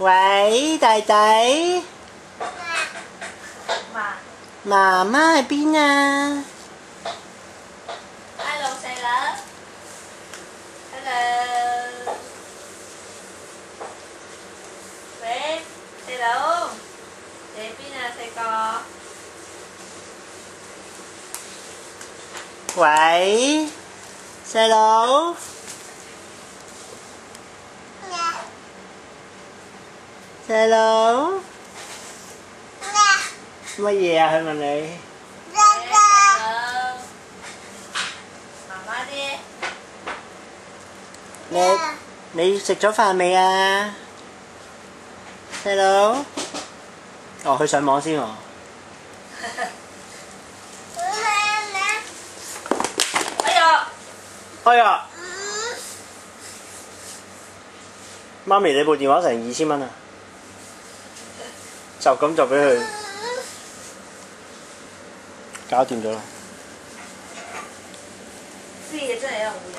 喂，弟弟，媽媽喺邊啊 ？Hello，細佬。Hello。喂，細佬，你喺邊啊，細個？喂，細佬，細佬，乜嘢啊？佢問你。媽媽啲。你食咗飯未啊？細佬？哦，去上網先喎。哎呀！媽咪，你部電話成2000蚊啊！就咁就俾佢搞掂咗啦。呢嘢真係有人會。